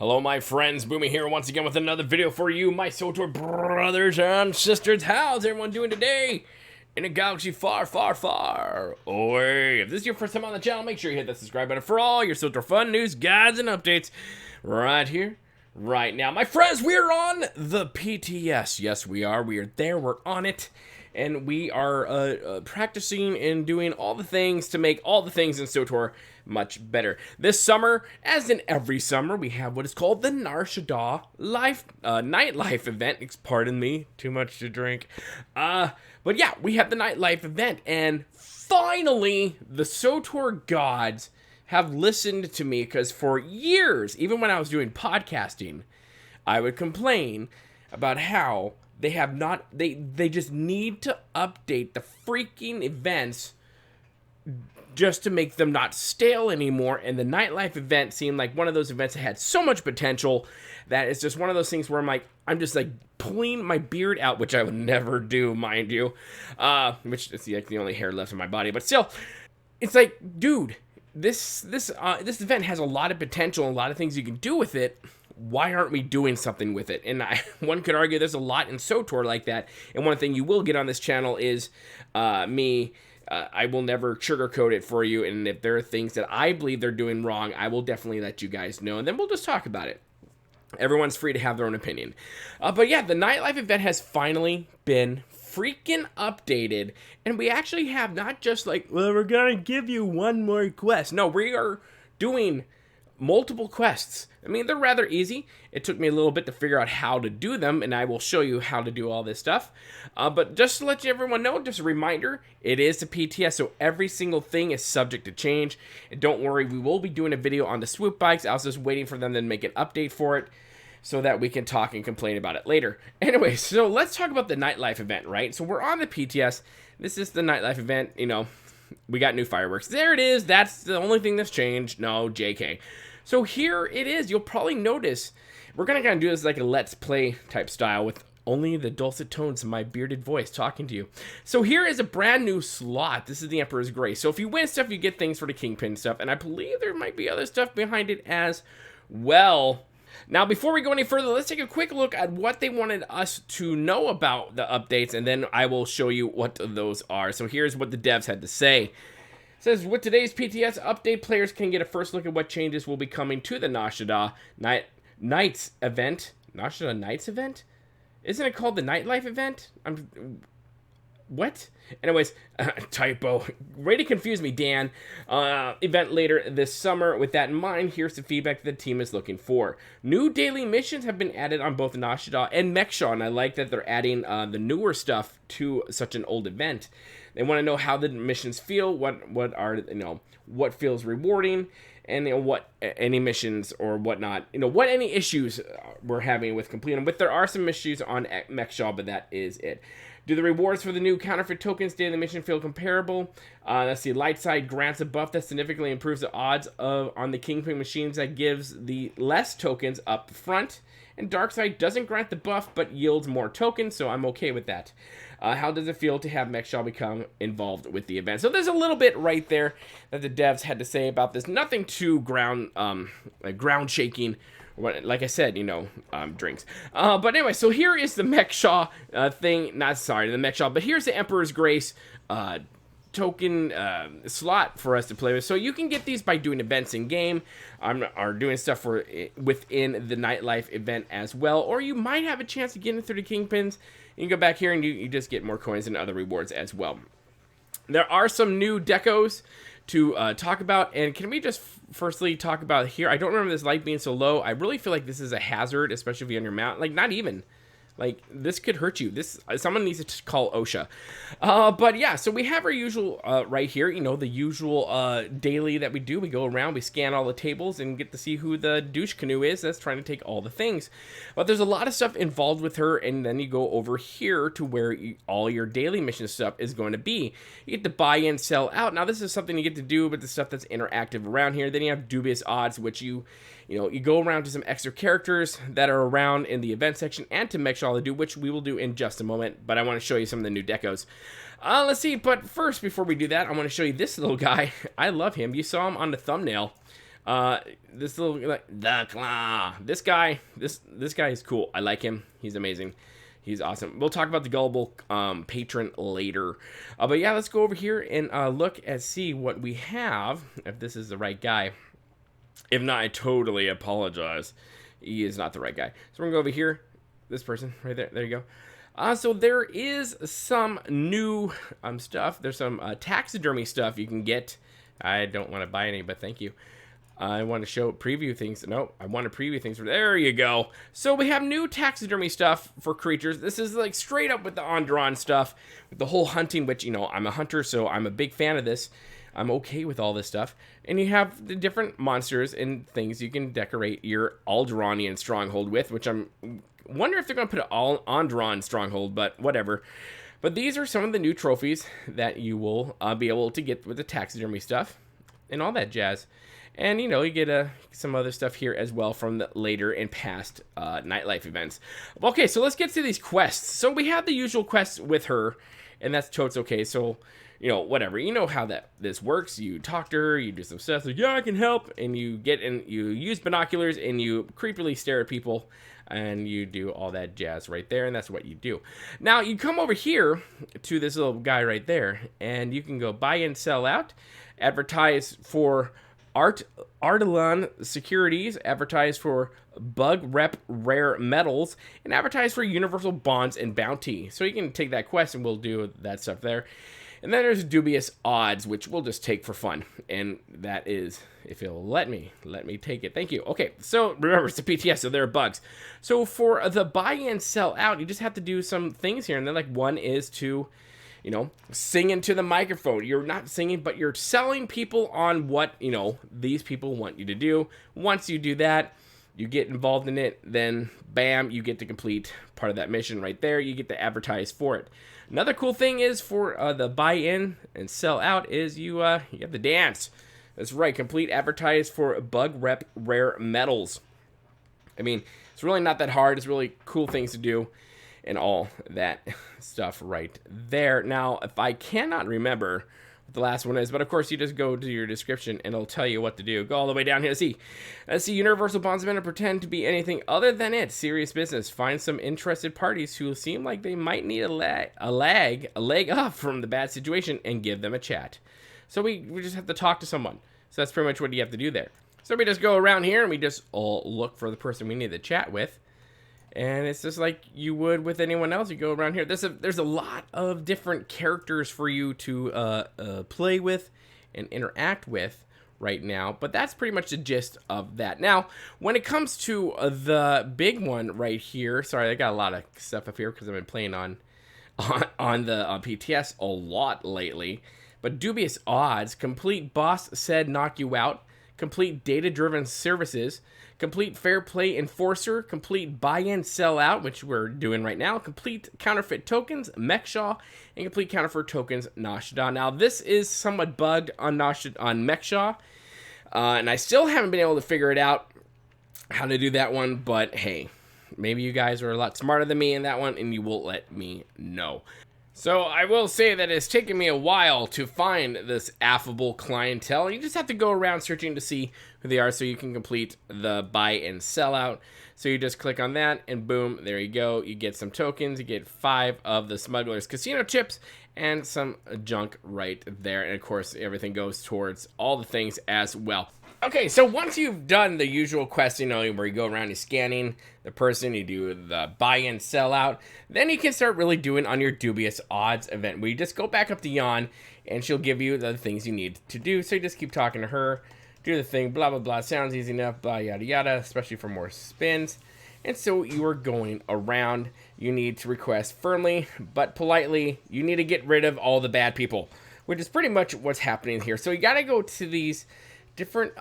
Hello my friends, Boomy here once again with another video for you, my Swtor brothers and sisters. How's everyone doing today? In a galaxy far, far, far away. If this is your first time on the channel, make sure you hit that subscribe button for all your Swtor fun news, guides, and updates right here, right now. My friends, we're on the PTS. Yes, we are. We are there. We're on it. And we are practicing and doing all the things to make all the things in Swtor much better. This summer, as in every summer, we have what is called the Nar Shaddaa Nightlife Event. Pardon me, too much to drink. But yeah, we have the Nightlife Event, and finally, the Swtor gods have listened to me, because for years, even when I was doing podcasting, I would complain about how they have not, they just need to update the freaking events just to make them not stale anymore. And the Nightlife Event seemed like one of those events that had so much potential that it's just one of those things where I'm just like pulling my beard out, which I would never do, mind you, which is like the only hair left in my body. But still, it's like, dude, this event has a lot of potential and a lot of things you can do with it. Why aren't we doing something with it? And one could argue there's a lot in Swtor like that. And one thing you will get on this channel is I will never sugarcoat it for you. And if there are things that I believe they're doing wrong, I will definitely let you guys know. And then we'll just talk about it. Everyone's free to have their own opinion. But yeah, the Nightlife Event has finally been freaking updated. And we actually have not just like, well, we're going to give you one more quest. No, we are doing multiple quests. I mean, they're rather easy. It took me a little bit to figure out how to do them, and I will show you how to do all this stuff. But just to let everyone know, just a reminder, it is the PTS, so every single thing is subject to change. And don't worry, we will be doing a video on the swoop bikes. I was just waiting for them to make an update for it so that we can talk and complain about it later. Anyway, so let's talk about the Nightlife Event, right? So we're on the PTS. This is the Nightlife Event, you know. We got new fireworks. There it is. That's the only thing that's changed. No, JK. So here it is. You'll probably notice we're going to kind of do this like a let's play type style with only the dulcet tones of my bearded voice talking to you. So here is a brand new slot. This is the Emperor's Grace. So if you win stuff, you get things for the Kingpin stuff. And I believe there might be other stuff behind it as well. Now, before we go any further, let's take a quick look at what they wanted us to know about the updates, and then I will show you what those are. So here's what the devs had to say. It says, with today's PTS update, players can get a first look at what changes will be coming to the Nar Shaddaa Nights event. Nar Shaddaa Nights event? Isn't it called the Nightlife Event? What? Anyways, typo. Way to confuse me, Dan. Event later this summer. With that in mind, here's the feedback the team is looking for. New daily missions have been added on both Nar Shaddaa and Mechshaw, and I like that they're adding the newer stuff to such an old event. They want to know how the missions feel, what are, you know, what feels rewarding, and you know, what any missions or whatnot, you know, what any issues we're having with completing them. But there are some issues on Mechshaw, but that is it. Do the rewards for the new counterfeit tokens daily mission feel comparable? Let's see. Light side grants a buff that significantly improves the odds on the Kingpin machines that gives the less tokens up front. And dark side doesn't grant the buff but yields more tokens, so I'm okay with that. How does it feel to have Mechshaw become involved with the event? So there's a little bit right there that the devs had to say about this. Nothing too ground shaking. Like I said, you know, drinks. But anyway, so here is the Mechshaw thing. Not sorry, the Mechshaw, but here's the Emperor's Grace token slot for us to play with. So you can get these by doing events in game, or doing stuff for within the Nightlife Event as well. Or you might have a chance to get in through the Kingpins. You can go back here and you just get more coins and other rewards as well. There are some new decos to talk about, and can we just firstly talk about here? I don't remember this light being so low. I really feel like this is a hazard, especially if you're on your mount. Like, not even. Like, this could hurt you. Someone needs to call OSHA. But yeah, so we have our usual right here, you know, the usual daily that we do. We go around, we scan all the tables, and get to see who the douche canoe is that's trying to take all the things. But there's a lot of stuff involved with her, and then you go over here to where all your daily mission stuff is going to be. You get to buy in, sell out. Now, this is something you get to do, but the stuff that's interactive around here. Then you have dubious odds, which you go around to some extra characters that are around in the event section and to Mechshaw to do, which we will do in just a moment. But I want to show you some of the new decos. Let's see. But first, before we do that, I want to show you this little guy. I love him. You saw him on the thumbnail. This little, like, the claw. This guy is cool. I like him. He's amazing. He's awesome. We'll talk about the gullible patron later. But yeah, let's go over here and look and see what we have, if this is the right guy. If not, I totally apologize. He is not the right guy. So we're going to go over here. This person right there. There you go. So there is some new stuff. There's some taxidermy stuff you can get. I don't want to buy any, but thank you. I want to show preview things. No, I want to preview things. There you go. So we have new taxidermy stuff for creatures. This is like straight up with the on-drawn stuff, with the whole hunting, which, you know, I'm a hunter, so I'm a big fan of this. I'm okay with all this stuff. And you have the different monsters and things you can decorate your Alderaanian stronghold with, which I'm wonder if they're going to put an on-drawn stronghold, but whatever. But these are some of the new trophies that you will be able to get with the taxidermy stuff and all that jazz. And, you know, you get some other stuff here as well from the later and past Nightlife events. Okay, so let's get to these quests. So we have the usual quests with her, and that's totes okay. So, you know, whatever. You know how this works. You talk to her, you do some stuff, like, yeah, I can help. And you get in, you use binoculars, and you creepily stare at people, and you do all that jazz right there, and that's what you do. Now, you come over here to this little guy right there, and you can go buy and sell out, advertise for Artelon Securities, advertise for Bug Rep Rare Metals, and advertise for Universal Bonds and Bounty. So you can take that quest and we'll do that stuff there. And then there's Dubious Odds, which we'll just take for fun. And that is, if you'll let me take it. Thank you. Okay, so remember, it's a PTS, so there are bugs. So for the buy and sell out, you just have to do some things here. And then, like, one is to, you know, sing into the microphone. You're not singing, but you're selling people on what, you know, these people want you to do. Once you do that, you get involved in it, then bam, you get to complete part of that mission right there. You get to advertise for it. Another cool thing is for the buy in and sell out is you have the dance. That's right, complete advertise for Bug Rep Rare Metals. I mean, it's really not that hard. It's really cool things to do. And all that stuff right there. Now, if I cannot remember what the last one is, but of course you just go to your description and it'll tell you what to do. Go all the way down here to see. Let's see, Universal Bondsman and pretend to be anything other than it. Serious business. Find some interested parties who seem like they might need a leg up from the bad situation and give them a chat. So we just have to talk to someone. So that's pretty much what you have to do there. So we just go around here and we just all look for the person we need to chat with. And it's just like you would with anyone else. You go around here. There's a lot of different characters for you to play with and interact with right now. But that's pretty much the gist of that. Now, when it comes to the big one right here. Sorry, I got a lot of stuff up here because I've been playing on the PTS a lot lately. But Dubious Odds. Complete Boss Said Knock You Out. Complete Data-Driven Services. Complete Fair Play Enforcer, complete Buy and Sell Out, which we're doing right now, complete Counterfeit Tokens, Mechshaw, and complete Counterfeit Tokens, Nar Shaddaa. Now, this is somewhat bugged on Mechshaw, and I still haven't been able to figure it out how to do that one, but hey, maybe you guys are a lot smarter than me in that one, and you will let me know. So I will say that it's taken me a while to find this affable clientele. You just have to go around searching to see who they are so you can complete the buy and sell out. So you just click on that and boom, there you go. You get some tokens. You get 5 of the Smuggler's Casino chips and some junk right there. And of course, everything goes towards all the things as well. Okay, so once you've done the usual quest, you know, where you go around, you're scanning the person, you do the buy and sell out, then you can start really doing on your Dubious Odds event, where you just go back up to Jan, and she'll give you the things you need to do. So you just keep talking to her, do the thing, blah, blah, blah, sounds easy enough, blah, yada, yada, especially for more spins. And so you are going around. You need to request firmly, but politely, you need to get rid of all the bad people, which is pretty much what's happening here. So you got to go to these different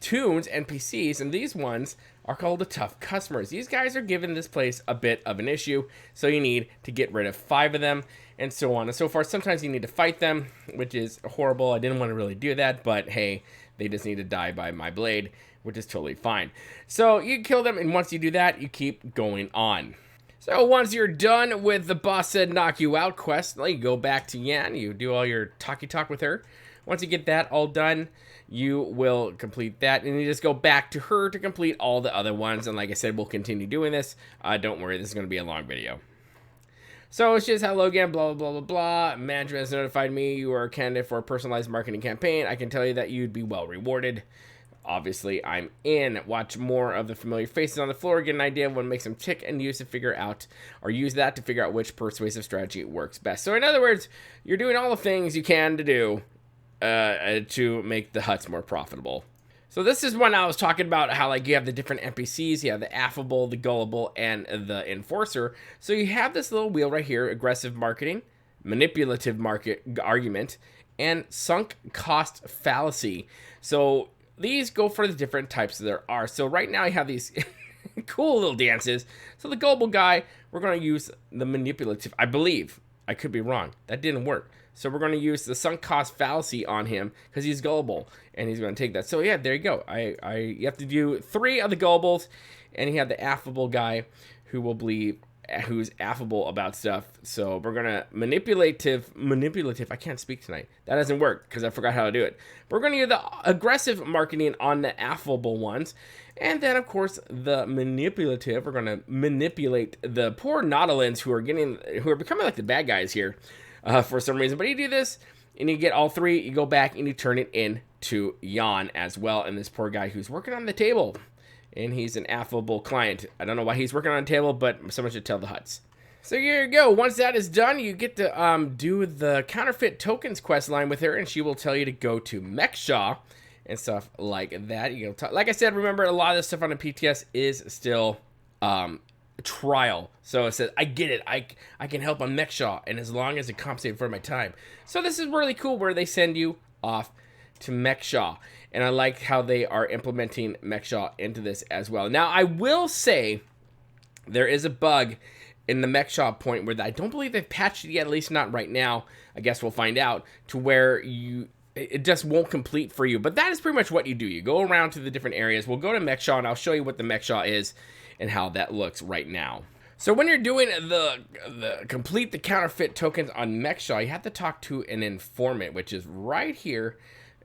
tunes, NPCs, and these ones are called the tough customers. These guys are giving this place a bit of an issue, so you need to get rid of 5 of them, and so on and so forth. Sometimes you need to fight them, which is horrible. I didn't want to really do that, but hey, they just need to die by my blade, which is totally fine. So you kill them, and once you do that, you keep going on. So once you're done with the Boss Said Knock You Out quest, you go back to Yan, you do all your talky talk with her. Once you get that all done, you will complete that, and you just go back to her to complete all the other ones. And like I said, we'll continue doing this. Don't worry, this is going to be a long video. So it's just hello again, blah, blah, blah, blah, blah. Management has notified me you are a candidate for a personalized marketing campaign. I can tell you that you'd be well rewarded. Obviously, I'm in. Watch more of the familiar faces on the floor, get an idea of what makes them tick, and use that to figure out which persuasive strategy works best. So in other words, you're doing all the things you can to do to make the huts more profitable. So this is when I was talking about how, like, you have the different NPCs, you have the affable, the gullible, and the enforcer. So you have this little wheel right here: aggressive marketing, manipulative market argument, and sunk cost fallacy. So these go for the different types there are. So right now I have these cool little dances. So the gullible guy, we're going to use the manipulative. I believe. I could be wrong. That didn't work. So we're going to use the sunk cost fallacy on him because he's gullible, and he's going to take that. So yeah, there you go. You have to do 3 of the gullibles, and you have the affable guy who's affable about stuff. So we're going to manipulative. I can't speak tonight. That doesn't work because I forgot how to do it. But we're going to use the aggressive marketing on the affable ones. And then, of course, the manipulative. We're going to manipulate the poor Nautilins who are becoming like the bad guys here. For some reason. But you do this, and you get all 3, you go back, and you turn it into Jan as well. And this poor guy who's working on the table, and he's an affable client. I don't know why he's working on the table, but someone should tell the huts. So here you go. Once that is done, you get to do the counterfeit tokens quest line with her, and she will tell you to go to Mechshaw and stuff like that. You know, like I said, remember, a lot of this stuff on the PTS is still trial. So it says, I get it, I can help on Mechshaw, and as long as it compensates for my time. So this is really cool where they send you off to Mechshaw, and I like how they are implementing Mechshaw into this as well. Now I will say there is a bug in the Mechshaw point where I don't believe they've patched it yet, at least not right now. I guess we'll find out, to where it just won't complete for you. But that is pretty much what you do. You go around to the different areas. We'll go to Mechshaw, and I'll show you what the Mechshaw is and how that looks right now. So when you're doing the complete the counterfeit tokens on Mechshaw, you have to talk to an informant, which is right here,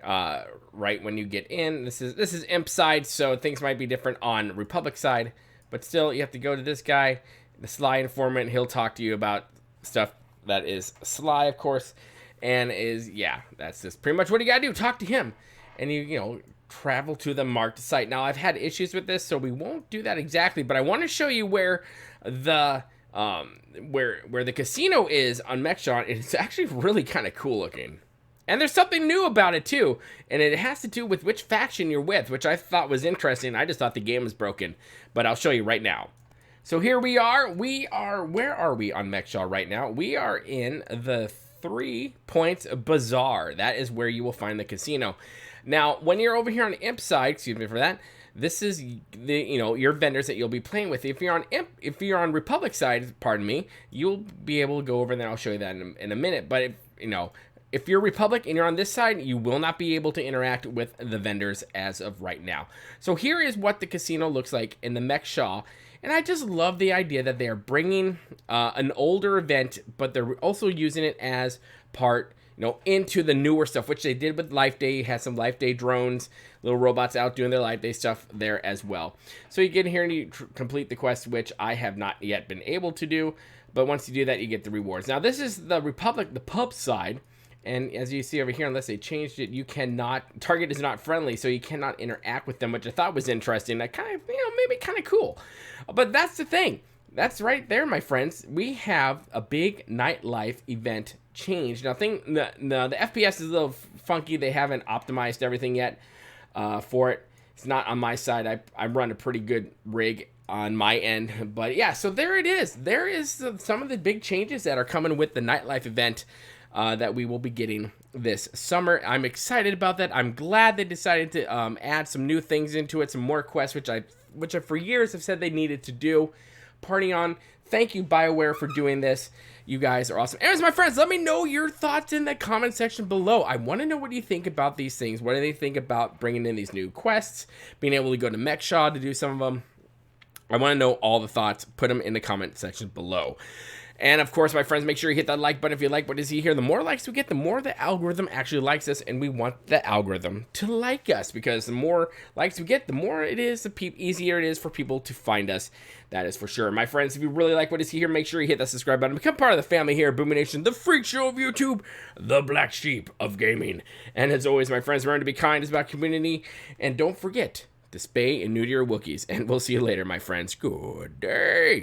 right when you get in. This is Imp side, so things might be different on Republic side, but still you have to go to this guy, the Sly informant. He'll talk to you about stuff that is Sly, of course, and that's just pretty much what you gotta do. Talk to him, and you know. Travel to the marked site. Now I've had issues with this, so we won't do that exactly, but I want to show you where the where the casino is on Mechshaw. It's actually really kind of cool looking, and there's something new about it too, and it has to do with which faction you're with, which I thought was interesting. I just thought the game was broken, but I'll show you right now. So here we are. Where are we on Mechshaw right now? We are in the 3 Points Bazaar. That is where you will find the casino. Now, when you're over here on Imp side, excuse me for that, this is your vendors that you'll be playing with. If you're on Republic side, pardon me, you'll be able to go over there. I'll show you that in a minute. But if you're Republic and you're on this side, you will not be able to interact with the vendors as of right now. So here is what the casino looks like in the Mechshaw. And I just love the idea that they are bringing an older event, but they're also using it as part, into the newer stuff, which they did with Life Day. You had some Life Day drones, little robots out doing their Life Day stuff there as well. So you get in here and you complete the quest, which I have not yet been able to do. But once you do that, you get the rewards. Now, this is the Republic, the pub side. And as you see over here, unless they changed it, you cannot, Target is not friendly, so you cannot interact with them, which I thought was interesting. That kind of, maybe kind of cool. But that's the thing. That's right there, my friends. We have a big Nightlife Event change. Now, the FPS is a little funky. They haven't optimized everything yet for it. It's not on my side. I run a pretty good rig on my end. But yeah, so there it is. There is some of the big changes that are coming with the Nightlife Event that we will be getting this summer. I'm excited about that. I'm glad they decided to add some new things into it, some more quests, which I for years have said they needed to do. Party on. Thank you, BioWare, for doing this. You guys are awesome. Anyways, my friends, let me know your thoughts in the comment section below. I want to know what you think about these things. What do they think about bringing in these new quests, being able to go to Mechshaw to do some of them? I want to know all the thoughts. Put them in the comment section below. And of course, my friends, make sure you hit that like button if you like what you see here. The more likes we get, the more the algorithm actually likes us, and we want the algorithm to like us, because the more likes we get, the more it is, the easier it is for people to find us. That is for sure. My friends, if you really like what you see here, make sure you hit that subscribe button. Become part of the family here at Boomy Nation, the freak show of YouTube, the black sheep of gaming. And as always, my friends, remember to be kind, it's about community, and don't forget to spay and neuter your Wookiees. And we'll see you later, my friends. Good day.